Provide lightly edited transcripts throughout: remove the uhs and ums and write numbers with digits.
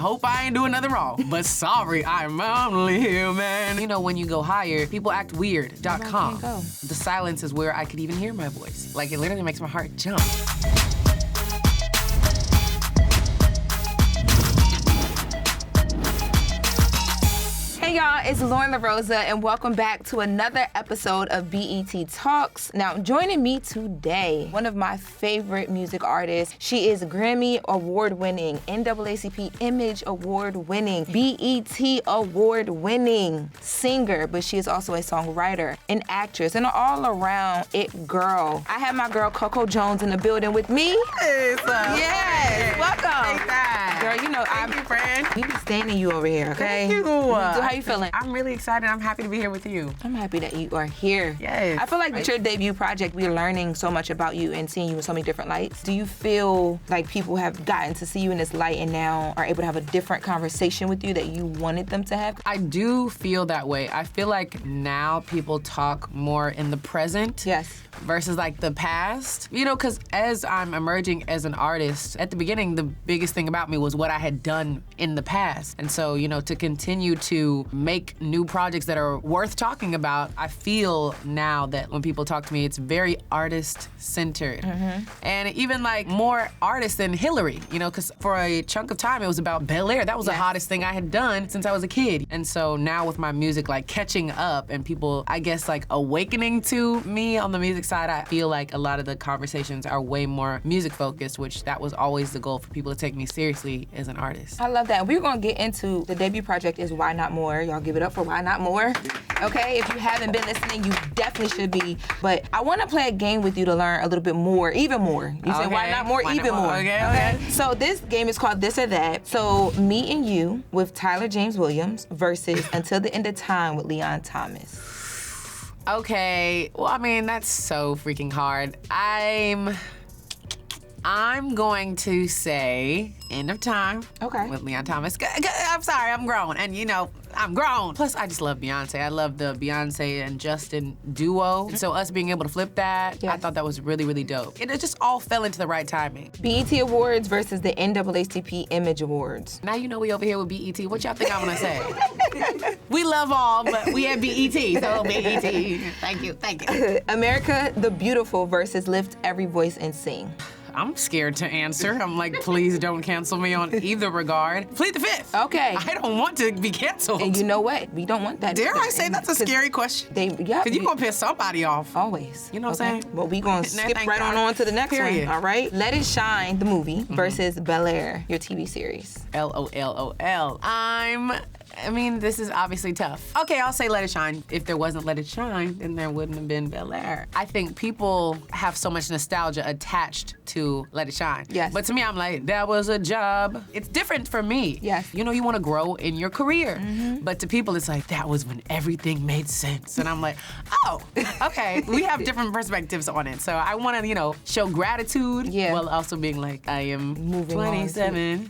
hope I ain't doing nothing wrong. But sorry, I'm only human. You know, when you go higher, people act weird.com. The silence is where I could even hear my voice. Like, it literally makes my heart jump. Hey y'all, it's Loren LoRosa, and welcome back to another episode of BET Talks. Now, joining me today, one of my favorite music artists. She is Grammy Award-winning, NAACP Image Award-winning, BET Award-winning singer, but she is also a songwriter, an actress, and an all-around it girl. I have my girl Coco Jones in the building with me. Yes, welcome. Girl, you know, Thank you, friend. We be standing you over here, okay? Thank you. How you feeling? I'm really excited. I'm happy to be here with you. I'm happy that you are here. Yes. I feel like with your debut project, we're learning so much about you and seeing you in so many different lights. Do you feel like people have gotten to see you in this light and now are able to have a different conversation with you that you wanted them to have? I do feel that way. I feel like now people talk more in the present. Yes. Versus like the past. You know, because as I'm emerging as an artist, at the beginning, the biggest thing about me was what I had done in the past. And so, you know, to continue to make new projects that are worth talking about, I feel now that when people talk to me, it's very artist-centered. And even like more artists than Hilary, you know, because for a chunk of time, it was about Bel-Air. That was the hottest thing I had done since I was a kid. And so now with my music like catching up and people, I guess, like awakening to me on the music side, I feel like a lot of the conversations are way more music focused, which that was always the goal for people to take me seriously as an artist. I love that. We're gonna get into the debut project is Why Not More. Y'all give it up for Why Not More. Okay, if you haven't been listening, you definitely should be. But I wanna play a game with you to learn a little bit more, even more. You say why not more, even more. Okay. So this game is called This or That. So me and you with Tyler James Williams versus Until the End of Time with Leon Thomas. Okay, well, I mean, that's so freaking hard. I'm going to say End of Time. Okay. With Leon Thomas. I'm sorry, I'm grown, and you know, I'm grown. Plus, I just love Beyonce. I love the Beyonce and Justin duo. So us being able to flip that, I thought that was really, really dope. It just all fell into the right timing. BET Awards versus the NAACP Image Awards. Now you know we over here with BET. What y'all think I'm gonna say? We love all, but we at BET, so BET. Thank you, thank you. America the Beautiful versus Lift Every Voice and Sing. I'm scared to answer. I'm like, please don't cancel me on either regard. Plead the fifth. Okay. I don't want to be canceled. And you know what? We don't want that. Dare I say that's a scary question? Because you're going to piss somebody off. Always. You know what I'm saying? Well, we going to skip right on to the next one, all right? Let It Shine, the movie, versus Bel-Air, your TV series. LOL. I mean, this is obviously tough. Okay, I'll say Let It Shine. If there wasn't Let It Shine, then there wouldn't have been Bel-Air. I think people have so much nostalgia attached to Let It Shine. Yes. But to me, I'm like, that was a job. It's different for me. Yes. You know, you want to grow in your career. But to people, it's like, that was when everything made sense. And I'm like, oh, okay. We have different perspectives on it. So I want to, you know, show gratitude while also being like, I am moving 27.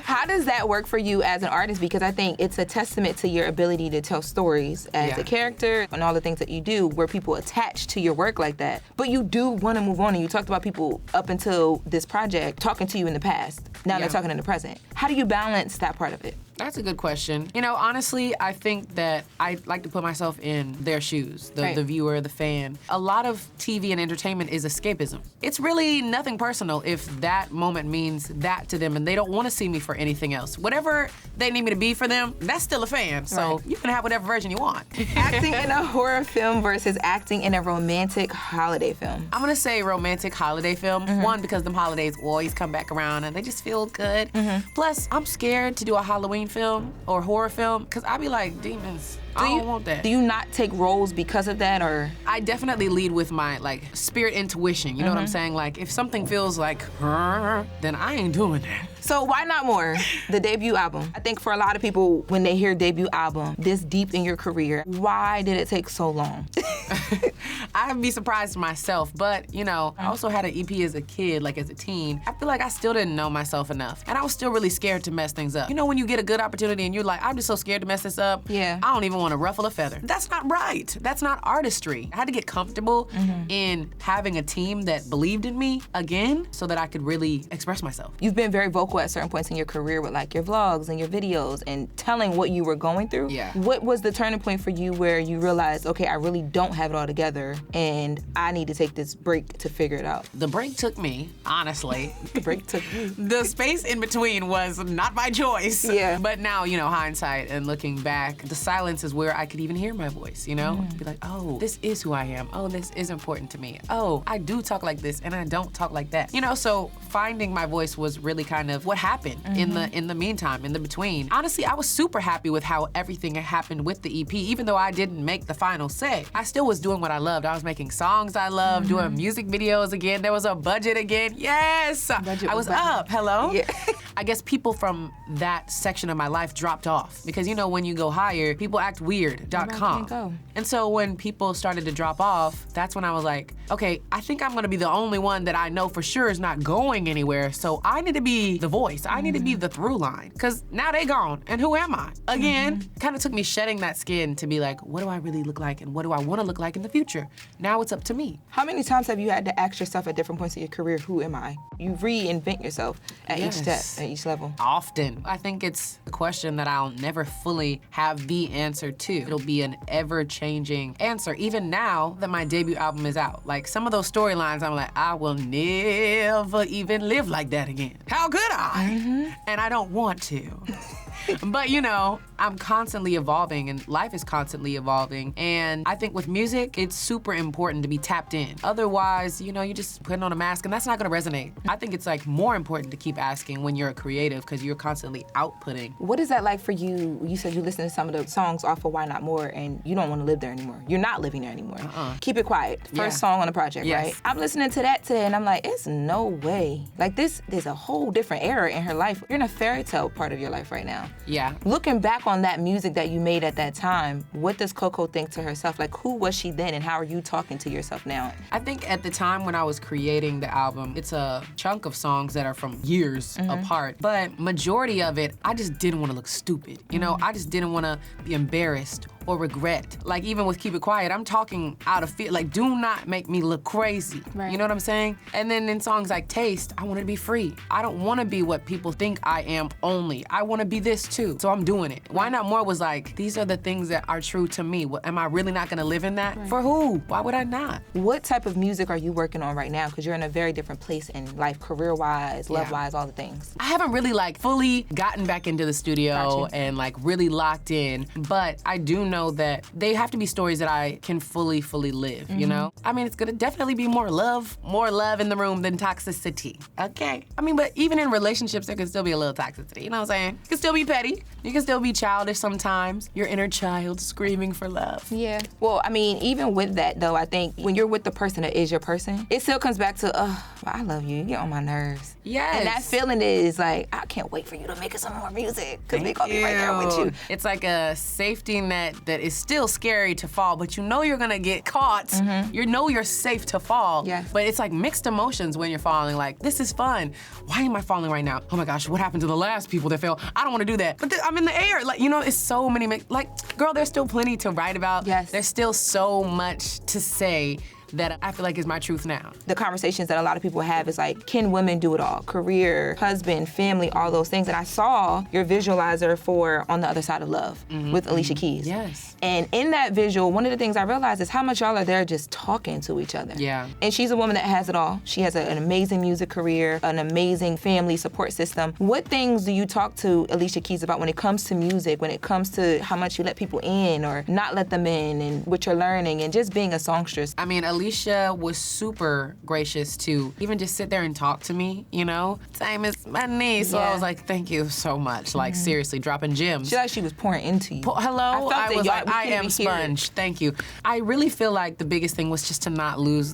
How does that work for you as an artist? Because I think it's a testament to your ability to tell stories as a character and all the things that you do where people attach to your work like that. But you do want to move on, and you talked about people up until this project talking to you in the past. Now they're talking in the present. How do you balance that part of it? That's a good question. You know, honestly, I think that I like to put myself in their shoes, the viewer, the fan. A lot of TV and entertainment is escapism. It's really nothing personal if that moment means that to them and they don't want to see me for anything else. Whatever they need me to be for them, that's still a fan. So you can have whatever version you want. Acting in a horror film versus acting in a romantic holiday film. I'm gonna say romantic holiday film. One, because them holidays always come back around and they just feel good. Plus, I'm scared to do a Halloween film or horror film because I be like, demons. I don't want that. Do you not take roles because of that, or? I definitely lead with my like spirit intuition. You know what I'm saying? Like if something feels like, then I ain't doing that. So Why Not More, the debut album. I think for a lot of people, when they hear debut album, this deep in your career, why did it take so long? I'd be surprised myself, but you know, I also had an EP as a kid, like as a teen. I feel like I still didn't know myself enough. And I was still really scared to mess things up. You know when you get a good opportunity and you're like, I'm just so scared to mess this up. Yeah. I don't even want to ruffle a feather. That's not right. That's not artistry. I had to get comfortable in having a team that believed in me again so that I could really express myself. You've been very vocal vocal at certain points in your career with like your vlogs and your videos and telling what you were going through. Yeah. What was the turning point for you where you realized, okay, I really don't have it all together and I need to take this break to figure it out? The break took me, honestly. The break took you. The space in between was not my choice. Yeah. But now, hindsight and looking back, the silence is where I could even hear my voice, Be like, oh, this is who I am. Oh, this is important to me. Oh, I do talk like this and I don't talk like that. So finding my voice was really kind of what happened in the meantime, in the between. Honestly, I was super happy with how everything had happened with the EP. Even though I didn't make the final say, I still was doing what I loved. I was making songs I loved, doing music videos again. There was a budget again. Yes! Budget I was up. Hello? Yeah. I guess people from that section of my life dropped off because when you go higher, people act weird.com. can't go. And so when people started to drop off, that's when I was like, okay, I think I'm gonna be the only one that I know for sure is not going anywhere. So I need to be the voice. I need to be the through line. Cause now they gone. And who am I? Again, kind of took me shedding that skin to be like, what do I really look like and what do I wanna look like in the future? Now it's up to me. How many times have you had to ask yourself at different points in your career, who am I? You reinvent yourself at each step, at each level. Often. I think it's a question that I'll never fully have the answer to. It'll be an ever-changing answer, even now that my debut album is out. Like some of those storylines, I'm like, I will never even live like that again. How could I? And I don't want to. But I'm constantly evolving and life is constantly evolving. And I think with music, it's super important to be tapped in. Otherwise, you're just putting on a mask and that's not gonna resonate. I think it's like more important to keep asking when you're a creative because you're constantly outputting. What is that like for you? You said you listen to some of the songs off of Why Not More and you don't want to live there anymore. You're not living there anymore. Keep It Quiet, first song on the project, right? I'm listening to that today and I'm like, it's no way. Like there's a whole different era in her life. You're in a fairy tale part of your life right now. Yeah. Looking back on that music that you made at that time, what does Coco think to herself? Like, who was she then and how are you talking to yourself now? I think at the time when I was creating the album, it's a chunk of songs that are from years apart, but majority of it, I just didn't want to look stupid. I just didn't want to be embarrassed or regret. Like even with Keep It Quiet, I'm talking out of fear. Like, do not make me look crazy. Right. You know what I'm saying? And then in songs like Taste, I want to be free. I don't want to be what people think I am only. I want to be this too. So I'm doing it. Why Not More was like, these are the things that are true to me. Am I really not going to live in that? Right. For who? Why would I not? What type of music are you working on right now? Because you're in a very different place in life, career-wise, love-wise, all the things. I haven't really fully gotten back into the studio and really locked in, but I do know that they have to be stories that I can fully live, I mean, it's gonna definitely be more love in the room than toxicity, okay? I mean, but even in relationships, there can still be a little toxicity, you know what I'm saying? You can still be petty, you can still be childish sometimes, your inner child screaming for love. Yeah, well, I mean, even with that though, I think when you're with the person that is your person, it still comes back to, I love you, you get on my nerves. Yes. And that feeling is like, I can't wait for you to make us some more music, because we're gonna be right there with you. It's like a safety net that is still scary to fall, but you're gonna get caught. You're safe to fall. Yes. But it's like mixed emotions when you're falling. Like, this is fun. Why am I falling right now? Oh my gosh, what happened to the last people that fell? I don't wanna do that. But I'm in the air. It's so many, girl, there's still plenty to write about. Yes. There's still so much to say that I feel like is my truth now. The conversations that a lot of people have is like, can women do it all? Career, husband, family, all those things. And I saw your visualizer for On the Other Side of Love with Alicia Keys. Yes. And in that visual, one of the things I realized is how much y'all are there just talking to each other. Yeah. And she's a woman that has it all. She has an amazing music career, an amazing family support system. What things do you talk to Alicia Keys about when it comes to music, when it comes to how much you let people in or not let them in and what you're learning and just being a songstress? I mean, Alicia was super gracious to even just sit there and talk to me, Same as my niece. So I was like, thank you so much. Seriously, dropping gems. She she was pouring into you. Hello? I was like, I am here. sponge. Thank you. I really feel like the biggest thing was just to not lose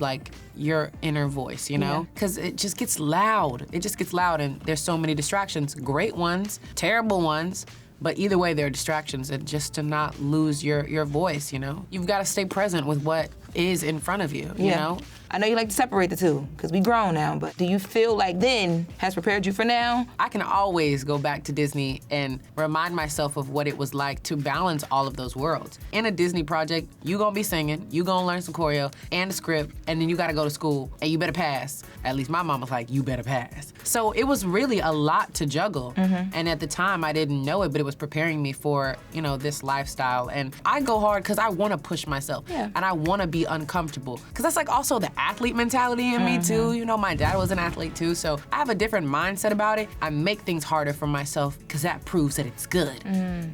your inner voice, Because it just gets loud. It just gets loud and there's so many distractions. Great ones, terrible ones. But either way, there are distractions, and just to not lose your voice, You've got to stay present with what is in front of you, you know? I know you like to separate the two because we grown now, but do you feel like then has prepared you for now? I can always go back to Disney and remind myself of what it was like to balance all of those worlds. In a Disney project, you gonna be singing, you gonna learn some choreo and a script, and then you gotta go to school and you better pass. At least my mom was like, you better pass. So it was really a lot to juggle. And at the time I didn't know it, but it was preparing me for, this lifestyle. And I go hard because I wanna push myself. And I wanna be uncomfortable. Because that's like also the athlete mentality in me too. My dad was an athlete too, so I have a different mindset about it. I make things harder for myself because that proves that it's good.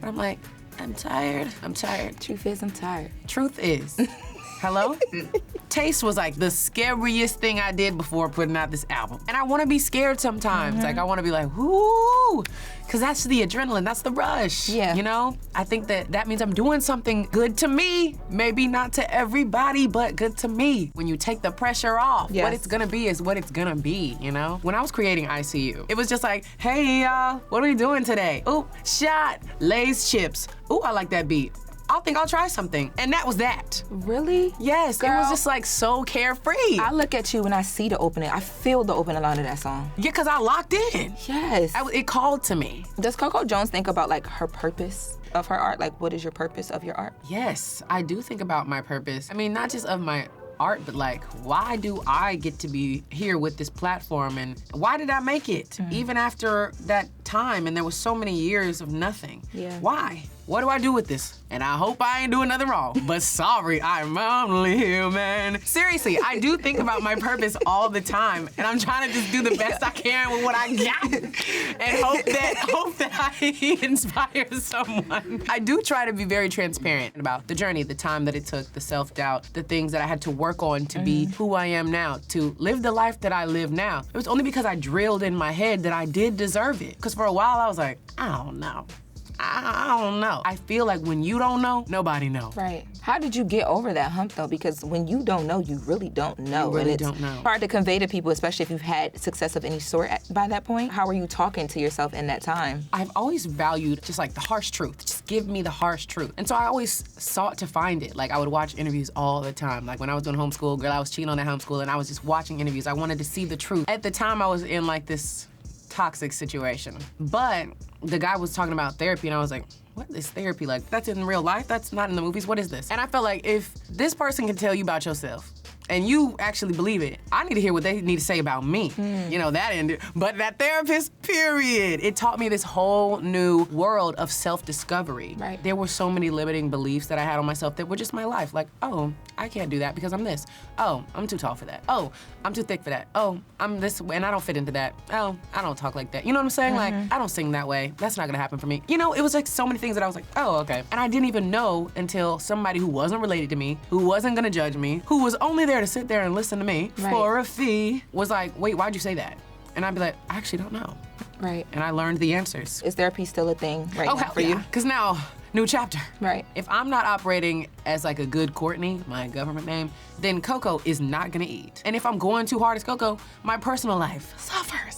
But I'm like, I'm tired. Truth is, I'm tired. Truth is. Hello? Taste was like the scariest thing I did before putting out this album. And I wanna be scared sometimes. Like I wanna be like, whoo, because that's the adrenaline, that's the rush. Yeah. I think that means I'm doing something good to me. Maybe not to everybody, but good to me. When you take the pressure off, what it's gonna be is what it's gonna be, When I was creating ICU, it was just like, hey y'all, what are we doing today? Ooh, shot, Lay's chips. Ooh, I like that beat. I think I'll try something. And that was that. Really? Yes, Girl, it was just like so carefree. I look at you and I see the opening. I feel the opening line of that song. Yeah, because I locked in. Yes. It called to me. Does Coco Jones think about like her purpose of her art? Like what is your purpose of your art? Yes, I do think about my purpose. I mean, not just of my art, but like, why do I get to be here with this platform and why did I make it? Even after that time and there was so many years of nothing. Yeah. Why? What do I do with this? And I hope I ain't doing nothing wrong, but sorry, I'm only human. Seriously, I do think about my purpose all the time, and I'm trying to just do the best I can with what I got, and hope that I inspire someone. I do try to be very transparent about the journey, the time that it took, the self-doubt, the things that I had to work on to be who I am now, to live the life that I live now. It was only because I drilled in my head that I did deserve it. Because for a while I was like, I don't know. I feel like when you don't know, nobody knows. Right. How did you get over that hump though? Because when you don't know, you really don't know. You really and it's don't know. hard to convey to people, especially if you've had success of any sort by that point. How are you talking to yourself in that time? I've always valued just like the harsh truth. Just give me the harsh truth. And so I always sought to find it. Like I would watch interviews all the time. Like when I was doing homeschool, girl, I was cheating on that homeschool and I was just watching interviews. I wanted to see the truth. At the time I was in like this toxic situation. But the guy was talking about therapy and I was like, what is therapy? Like, that's in real life? That's not in the movies? What is this? And I felt like if this person can tell you about yourself and you actually believe it, I need to hear what they need to say about me. That ended. But that therapist, period, it taught me this whole new world of self-discovery. Right. There were so many limiting beliefs that I had on myself that were just my life. Like, oh, I can't do that because I'm this. Oh, I'm too tall for that. Oh, I'm too thick for that. Oh, I'm this way and I don't fit into that. Oh, I don't talk like that. You know what I'm saying? Like, I don't sing that way. That's not gonna happen for me. It was like so many things that I was like, oh, okay. And I didn't even know until somebody who wasn't related to me, who wasn't gonna judge me, who was only there to sit there and listen to me for a fee, was like, wait, why'd you say that? And I'd be like, I actually don't know. Right. And I learned the answers. Is therapy still a thing right now for you? Because now, new chapter. Right. If I'm not operating as like a good Courtney, my government name, then Coco is not gonna eat. And if I'm going too hard as Coco, my personal life suffers.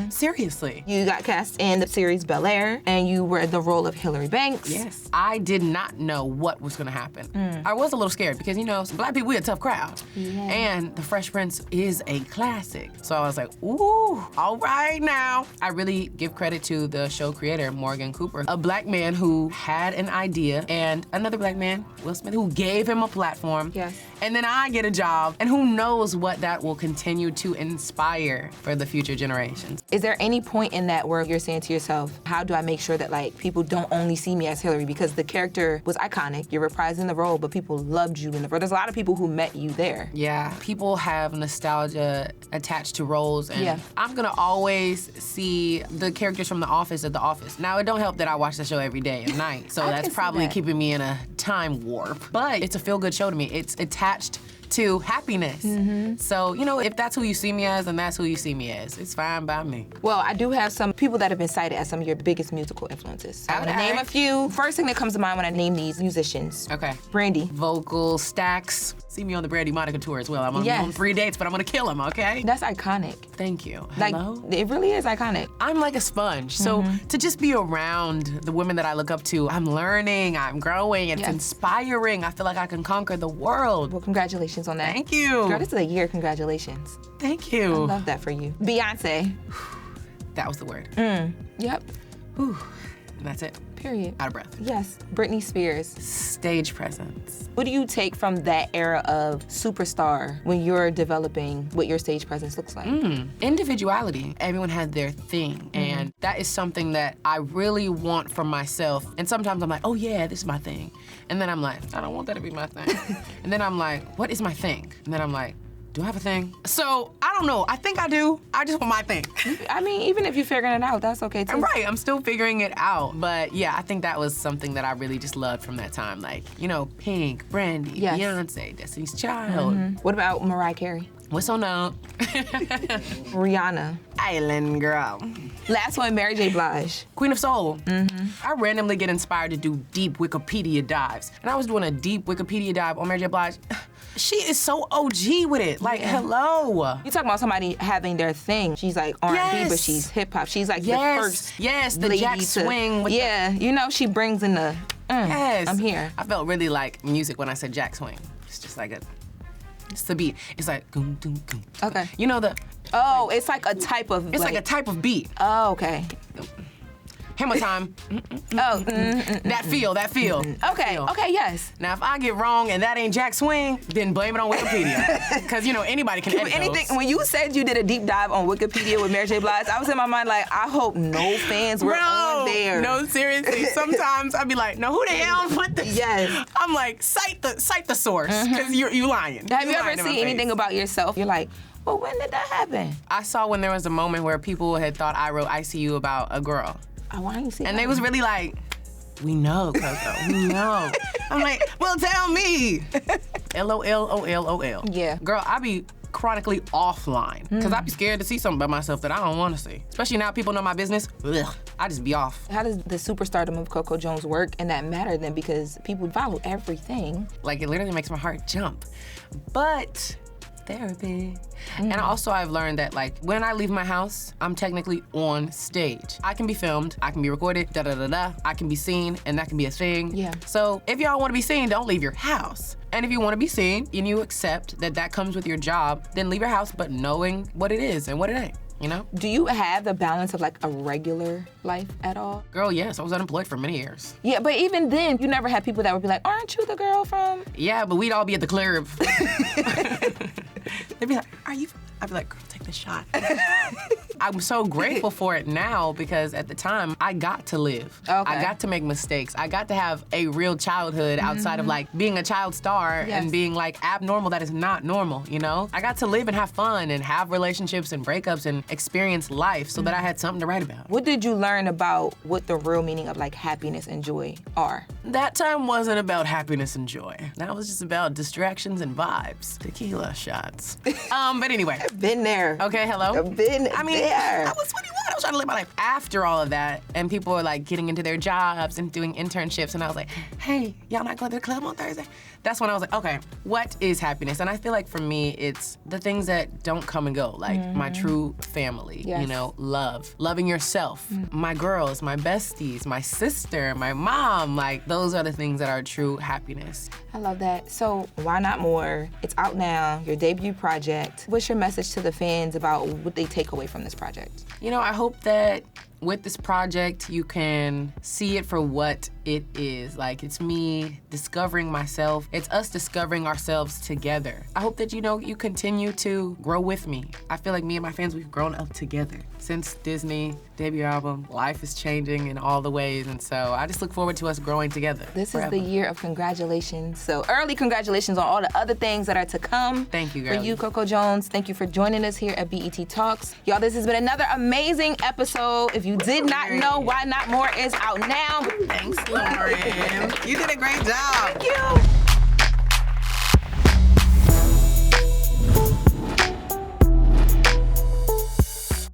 Seriously. You got cast in the series Bel-Air and you were in the role of Hilary Banks. Yes. I did not know what was gonna happen. I was a little scared because, some black people, we're a tough crowd. Yeah. And The Fresh Prince is a classic. So I was like, ooh, all right now. I really give credit to the show creator, Morgan Cooper, a black man who had an idea and another black man, Will Smith, who gave him a platform. Yes. And then I get a job, and who knows what that will continue to inspire for the future generations. Is there any point in that where you're saying to yourself, how do I make sure that like people don't only see me as Hilary? Because the character was iconic, you're reprising the role, but people loved you in the role. There's a lot of people who met you there. Yeah, people have nostalgia attached to roles, and I'm gonna always see the characters from The Office at The Office. Now, it don't help that I watch the show every day and night, so that's probably keeping me in a time warp. But it's a feel-good show to me. It's attached to happiness. So, if that's who you see me as, then that's who you see me as. It's fine by me. Well, I do have some people that have been cited as some of your biggest musical influences. I'm gonna name a few. First thing that comes to mind when I name these musicians. Okay. Brandy. Vocal stacks. See me on the Brandy Monica tour as well. I'm on 3 dates, but I'm gonna kill him, okay? That's iconic. Thank you. Hello? Like, it really is iconic. I'm like a sponge. So to just be around the women that I look up to, I'm learning, I'm growing, it's inspiring. I feel like I can conquer the world. Well, congratulations Congratulations on that. Thank you. Girl, this is a year. Congratulations. Thank I you. love that for you. Beyonce. That was the word. Yep. Whew. And that's it. Period. Out of breath. Yes. Britney Spears. Stage presence. What do you take from that era of superstar when you're developing what your stage presence looks like? Individuality. Everyone had their thing. And that is something that I really want for myself. And sometimes I'm like, oh yeah, this is my thing. And then I'm like, I don't want that to be my thing. And then I'm like, what is my thing? And then I'm like, do I have a thing? So, I don't know. I think I do. I just want my thing. I mean, even if you're figuring it out, that's okay too. Right, I'm still figuring it out. But yeah, I think that was something that I really just loved from that time. Like, you know, Pink, Brandy, Yes. Beyonce, Destiny's Child. What about Mariah Carey? What's on up? Rihanna. Island girl. Last one, Mary J. Blige. Queen of Soul. I randomly get inspired to do deep Wikipedia dives. And I was doing a deep Wikipedia dive on Mary J. Blige. She is so OG with it. Like, hello. You talking about somebody having their thing. She's like R&B, Yes. but she's hip hop. She's like the Yes, first yes, the lady Jack to- swing with the- yeah, you know, she brings in the, Yes. I'm here. I felt really like music when I said Jack Swing. It's just like it's the beat. It's like, goom, doom, goom. Okay. You know Oh, it's like a type of, it's like a type of beat. Oh, okay. Hammer time. Oh, That feel. okay, Feel. okay, yes. Now, if I get wrong and that ain't Jack Swing, then blame it on Wikipedia. Because, you know, anybody can edit Anything, those. when you said you did a deep dive on Wikipedia with Mary J. Blige, I was in my mind like, I hope no fans were on there. No, seriously. Sometimes I'd be like, no, who the hell put this? Yes. I'm like, cite the source, because you lying. Have you You ever lying in my seen anything face. about yourself? You're like, well, when did that happen? I saw when there was a moment where people had thought I wrote ICU about a girl. Oh, why don't you see And that? they was really like, we know, Coco, we know. I'm like, well, tell me. LOL. Yeah. Girl, I be chronically offline because I be scared to see something about myself that I don't want to see. Especially now people know my business. Ugh, I just be off. How does the superstardom of Coco Jones work and that matter then? Because people follow everything. Like, it literally makes my heart jump. But therapy. And also I've learned that, like, when I leave my house, I'm technically on stage. I can be filmed, I can be recorded, I can be seen, and that can be a thing. Yeah. So if y'all wanna be seen, don't leave your house. And if you wanna be seen and you accept that that comes with your job, then leave your house, but knowing what it is and what it ain't, you know? Do you have the balance of like a regular life at all? Girl, yes, I was unemployed for many years. Yeah, but even then, you never had people that would be like, aren't you the girl from? Yeah, but we'd all be at the club. They'd be like, are you? I'd be like, girl, take this shot. I'm so grateful for it now because at the time, I got to live. Okay. I got to make mistakes. I got to have a real childhood outside of like being a child star Yes. and being like abnormal that is not normal, you know? I got to live and have fun and have relationships and breakups and experience life so that I had something to write about. What did you learn about what the real meaning of like happiness and joy are? That time wasn't about happiness and joy. That was just about distractions and vibes. Tequila shots. But anyway. Been there. Okay, hello? I've been I mean, there. I was 21. I was trying to live my life after all of that. And people were like getting into their jobs and doing internships. And I was like, hey, y'all not going to the club on Thursday? That's when I was like, okay, what is happiness? And I feel like for me, it's the things that don't come and go, like my true family, Yes. you know, love, loving yourself, my girls, my besties, my sister, my mom, like those are the things that are true happiness. I love that. So why not more? It's out now, your debut project. What's your message to the fans about what they take away from this project? You know, I hope that with this project, you can see it for what it is. Like, it's me discovering myself. It's us discovering ourselves together. I hope that, you know, you continue to grow with me. I feel like me and my fans, we've grown up together. Since Disney debut album, life is changing in all the ways, and so I just look forward to us growing together. This forever. is the year of congratulations. So early congratulations on all the other things that are to come. Thank you, For girlie. you, Coco Jones, thank you for joining us here at BET Talks. Y'all, this has been another amazing episode. If you did not know, Why Not More is out now. Thanks, Loren. You did a great job. Thank you.